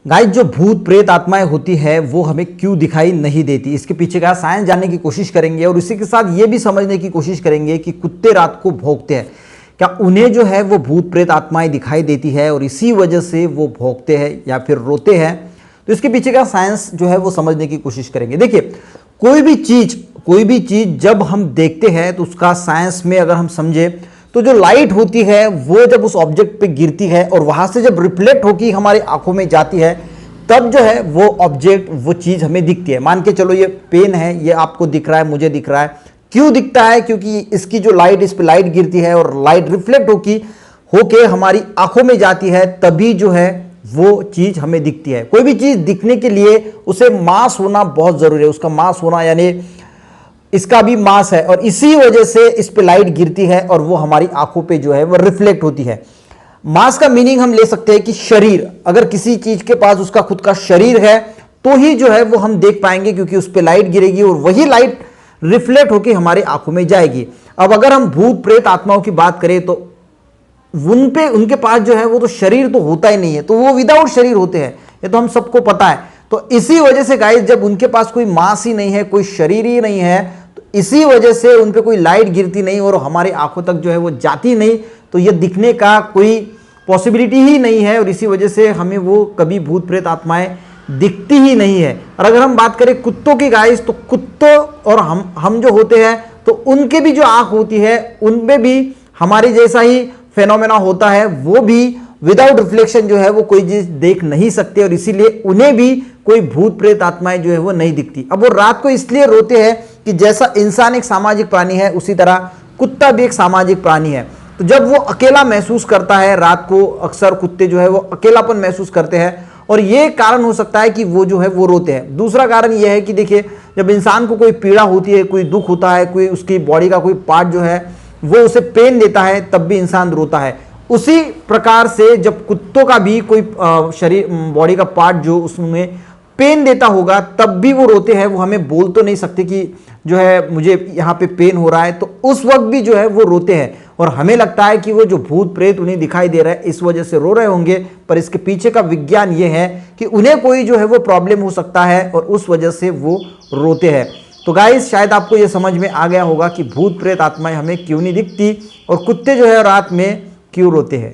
Guys, जो भूत प्रेत आत्माएं होती है वो हमें क्यों दिखाई नहीं देती, इसके पीछे का साइंस जानने की कोशिश करेंगे और इसी के साथ ये भी समझने की कोशिश करेंगे कि कुत्ते रात को भौंकते हैं, क्या उन्हें जो है वो भूत प्रेत आत्माएं दिखाई देती है और इसी वजह से वो भौंकते हैं या फिर रोते हैं। तो इसके पीछे का साइंस जो है वो समझने की कोशिश करेंगे। देखिए, कोई भी चीज जब हम देखते हैं तो उसका साइंस में अगर हम समझे तो जो लाइट होती है वो जब उस ऑब्जेक्ट पे गिरती है और वहां से जब रिफ्लेक्ट होकर हमारी आंखों में जाती है तब जो है वो ऑब्जेक्ट, वो चीज हमें दिखती है। मान के चलो ये पेन है, ये आपको दिख रहा है, मुझे दिख रहा है। क्यों दिखता है? क्योंकि इसकी जो लाइट, इस पे लाइट गिरती है और लाइट रिफ्लेक्ट होके हमारी आंखों में जाती है, तभी जो है वो चीज हमें दिखती है। कोई भी चीज दिखने के लिए उसे मास होना बहुत जरूरी है। उसका मास होना यानी इसका भी मास है और इसी वजह से इस पे लाइट गिरती है और वो हमारी आंखों पे जो है वो रिफ्लेक्ट होती है। मास का मीनिंग हम ले सकते हैं कि शरीर, अगर किसी चीज के पास उसका खुद का शरीर है तो ही जो है वो हम देख पाएंगे, क्योंकि उस पे लाइट गिरेगी और वही लाइट रिफ्लेक्ट होकर हमारी आंखों में जाएगी। अब अगर हम भूत प्रेत आत्माओं की बात करें तो उनके पास जो है वो तो शरीर तो होता ही नहीं है, तो वो विदाउट शरीर होते हैं, ये तो हम सबको पता है। तो इसी वजह से गाइस, जब उनके पास कोई मांस ही नहीं है, कोई शरीर ही नहीं है, तो इसी वजह से उन पे कोई लाइट गिरती नहीं और हमारी आंखों तक जो है वो जाती नहीं, तो ये दिखने का कोई पॉसिबिलिटी ही नहीं है और इसी वजह से हमें वो कभी भूत प्रेत आत्माएं दिखती ही नहीं है। और अगर हम बात करें कुत्तों की गाइस, तो कुत्तों और हम जो होते हैं तो उनके भी जो आंख होती है उनमें भी हमारी जैसा ही फेनोमेना होता है। वो भी विदाउट रिफ्लेक्शन जो है वो कोई चीज देख नहीं सकते और इसीलिए उन्हें भी कोई भूत प्रेत आत्माएं जो है वो नहीं दिखती। अब वो रात को इसलिए रोते हैं कि जैसा इंसान एक सामाजिक प्राणी है उसी तरह कुत्ता भी एक सामाजिक प्राणी है। तो जब वो अकेला महसूस करता है रात को, अक्सर कुत्ते जो है वो अकेलापन महसूस करते हैं और ये कारण हो सकता है कि वो जो है वो रोते हैं। दूसरा कारण ये है कि देखिए, जब इंसान को कोई पीड़ा होती है, कोई दुख होता है, कोई उसकी बॉडी का कोई पार्ट जो है वो उसे पेन देता है, तब भी इंसान रोता है। उसी प्रकार से जब कुत्तों का भी कोई शरीर, बॉडी का पार्ट जो उसमें पेन देता होगा तब भी वो रोते हैं। वो हमें बोल तो नहीं सकते कि जो है मुझे यहाँ पे पेन हो रहा है, तो उस वक्त भी जो है वो रोते हैं और हमें लगता है कि वो जो भूत प्रेत उन्हें दिखाई दे रहा है इस वजह से रो रहे होंगे, पर इसके पीछे का विज्ञान ये है कि उन्हें कोई जो है वो प्रॉब्लम हो सकता है और उस वजह से वो रोते हैं। तो गाइस, शायद आपको ये समझ में आ गया होगा कि भूत प्रेत आत्माएं हमें क्यों नहीं दिखती और कुत्ते जो है रात में क्यों रोते हैं।